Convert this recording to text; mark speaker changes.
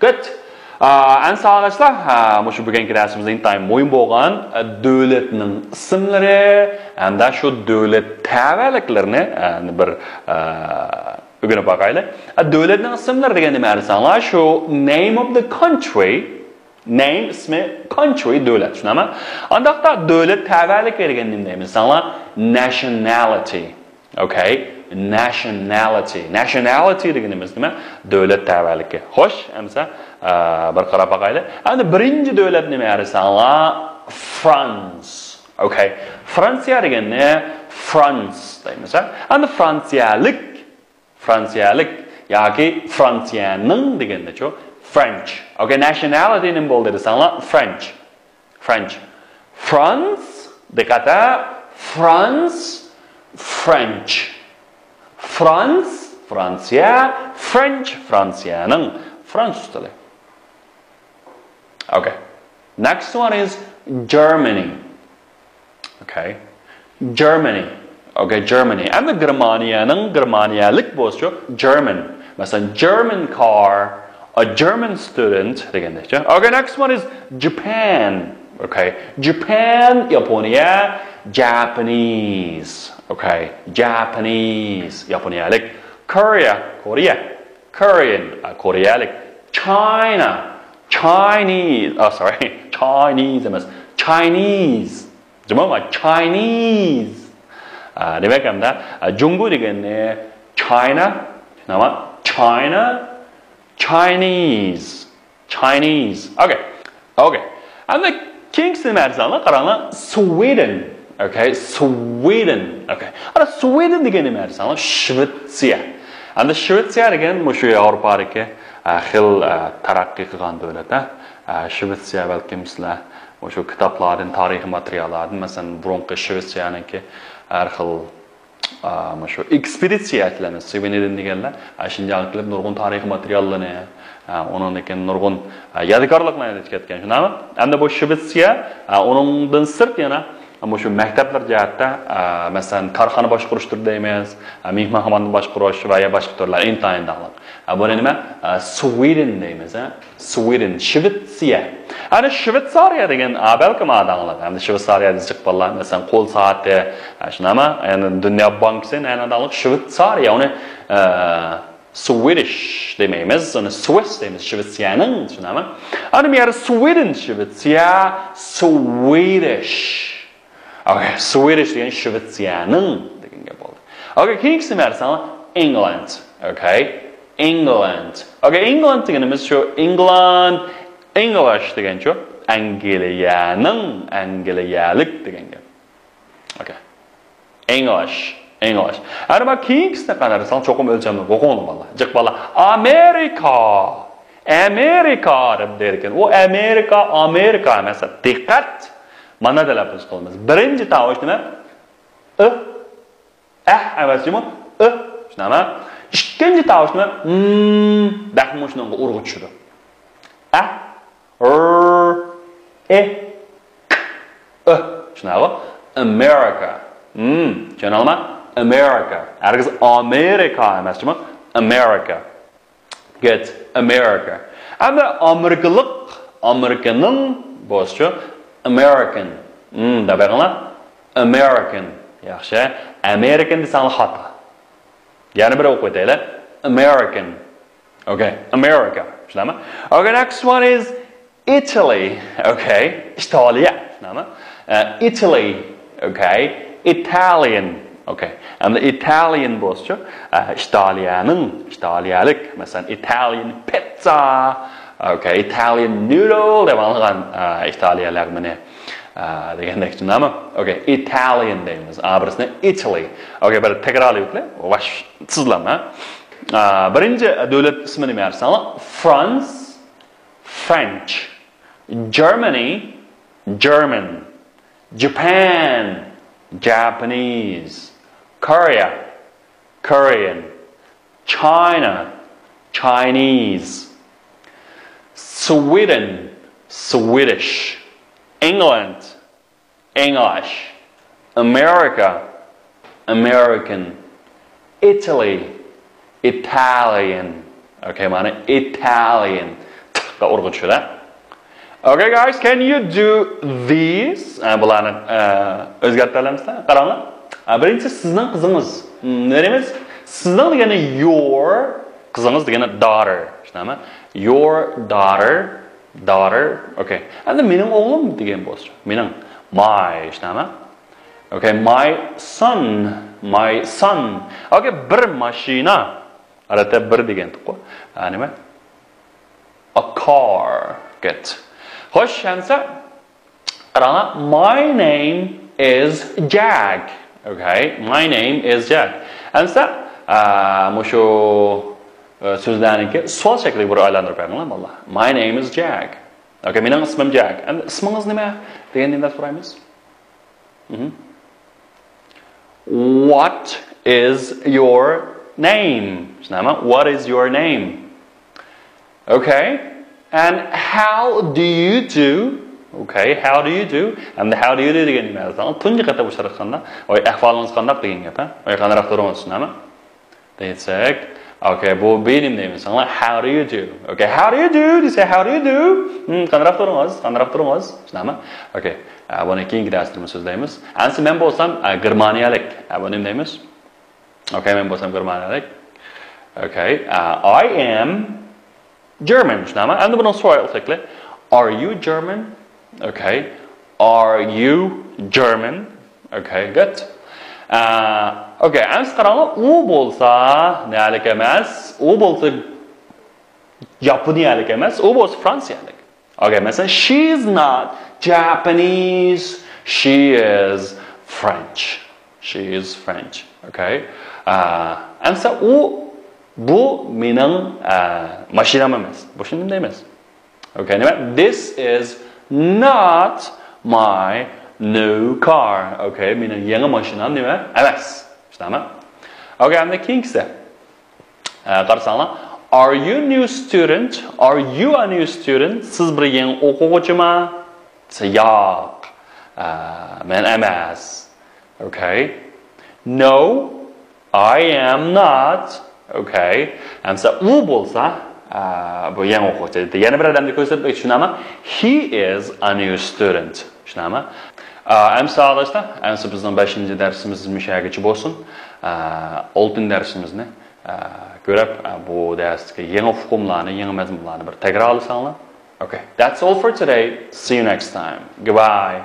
Speaker 1: Good. Әнсі ағашлар, мұшы бүгінгі дәрсіміздің тайым мойын болған дөлетінің ісімлері, әнді шу дөлет тәвәліклеріні бір үгіні бақайлы. Дөлетінің ісімлері дегенде мәрісаңлар, шу name of the country, name ismi country dövlət şunama. Andaqda dövlət təvəllük vergən deyimiz sanla nationality. Okay? Nationality. Nationality deganimiz nima? Dövlət təvəllüki. Xoş, əmsə bir qarab baxaylı. Endi birinci dövlət nima sanla France. Okay? Fransiya deganda France deyimiz. Endi Fransiyalik yoki Fransiyaning deganda chu French. Okay, nationality nim bo'ldi desanglar French. France, dekata France, French. France, Fransiya, French, Fransiyaning Fransuz tili. Okay. Next one is Germany. Okay. Germany. Okay, Germany. And the Germaniyalik bo'lsa German. Masalan, German car, a German student. Okay, next one is Japan. Okay, Japan, Japonia, Japanese. Okay, Japanese, Japoniyalik. Korea, Korean, Korealik. China, Chinese. Oh, sorry, Chinese. Chinese. Chinese. Demek Jungu degani China, China, Chinese. Okay. And the king's name is Sweden. Okay, Sweden. Okay. And Sweden degani is Shvetsiya. And the Shvetsiya again, mushu Avropadagi xil taraqqiy qilgan davlat. Shvetsiya balkim sizlar mushu kitoblardan, tarixi materiallardan, masalan, burunqi Shvetsiyaniki har xil mushu ekspeditsiyalarni Sweden deganlar, shunday qilib nurg'un tarixi materiallarni, onun keyin nurg'un yodgorliklarni yetkazgan, shunami? Endi bu Shvetsiya, uningdan sirt yana mushu maktablar jihatda, masalan, korxona boshqarishdir deymiz, mehmonxonani boshqarish va boshqa turlar intayin dag'liq. Bu nima? Sweden deymiz, Sweden, Shvetsiya. Ana Shveysariya degan balkim adanglar. Endi Shveysariyada chiqqanlar, masalan, qo'l soati, shunami? Endi Dunyo bankisi ana dag'liq Shveysariya, uni Swedish demaymiz, uni Swiss deymiz, Shvetsiyaning, shunami? Ana bu yer Sweden, Shvetsiya, Swedish. Okay, Swedish degan Shvetsiyaning degan gap bo'ldi. Okay, keyingisi narsa England. Okay, England. Okay, England deganimiz shu England, English degan shu Angliyaning, Angliyalik degan gap. Okay. English. Ana bu keyingisini qarasang cho'qim o'lchamda o'qo'ni bola. Jiq bola Amerika deb der ekan. U Amerika emas. Diqqat. Mana talaffuz qilamiz. Birinchi tovush nima? Emasmi? Shunami? Ikkinchi tovush nima? Dahmushning urg'u tushdi. Shunaqa? America. Tushunalmi? America. Hargiz Amerika emasmi? America. Get America. Endi Amerikaning boshqa American. Da beringlar. American. Yaxshi. American desang xato. Yana bir o'qib o'taylik. American. Okay, America. Shunami? Okay, next one is Italy. Okay, Italiya. Shunami? Italy. Okay, Italian. Okay, and the Italian bo'lsa, Italiyalik, masalan, Italian pizza. Okay, Italian noodle deb olgan Italiyalar mana degandek tushunami? Okay, Italian deymiz. Birisini Italy. Okay, bir takrorlaylik. Vash sizlarmi? Birinchi davlat ismini bersanlar France, French, Germany, German, Japan, Japanese, Korea, Korean, China, Chinese, Sweden, Swedish, England, English, America, American, Italy, Italian. Okay, mana Italian. qiziqishliqqa urg'u tushadi. Okay guys, can you do these? Bularni o'zgartira olamizmi? Qaranglar. Birinchi sizning qizingiz. Nima deymiz? Sizning degani your, qizingiz degani daughter. Tushunami? Your daughter. Okay. Endi mening o'g'lim degan bo'lsa. Mening my, tushunami? Okay, my son. Okay, bir mashina. Albatta bir degan to'qo. Nima? A car. Good. Xo'sh, endi qaranglar, my name is Jack. Okay, my name is Jack. Endi mushu so'zlarniki savol shakliga bir aylantirib qo'yinglar, bolalar. My name is Jack. Okay, mening ismim Jack. Endi ismingiz nima deganingda so'raymiz. What is your name? What is your name? Okay, and how do you do? Okay, how do you do? And how do you do degan nima? Tunji qata bo'sharaqanda, voy ahvolingiz qanday degan gap, ha? Voy qanday turibsiz, tushunami? Desak, okay, bu benim deymiz. How do you do? Okay, how do you do? Desa, how do you do? Qanday turibsiz, tushunami? Okay, buni keyingi darsda so'zlaymiz. Ansi men bo'lsam germaniyalik, buni nima deymiz? Okay, men bo'lsam germaniyalik. Okay, I am German, tushunami? Endi buni savol qilsak, are you German? Okay, are you German? Okay, good. Okay, endi qaranglar, u bo'lsa niyalik emas, u bo'lsa yaponiyalik emas, u bo'lsa fransiyalik. Okay, mesela she's not Japanese, she is French. She is French. Okay. Endi bu mening mashinam emas. Bu shunday emas. Okay, nima? This is not my new car. Okay, mening yangi mashinam nima? Emas. Tushunami? Okay, endi keyingisi. Qarasanglar, are you a new student? Are you a new student? Siz bir yangi o'quvchimi? Yo'q. Men emas. Okay. No, I am not. Okay. Endi u bo'lsa, bu yangi o'quvchi. Yana bir odamni ko'rsatib tushunami? He is a new student. Tushunami? Endi sog'lashda, endi bizning 5-darsimiz mushagacha bo'lsin. 6-darsimizni ko'rib, bu darsga yangi uqumlarni, yangi mazmunlarni bir takrorlasanglar. Okay, that's all for today. See you next time. Goodbye.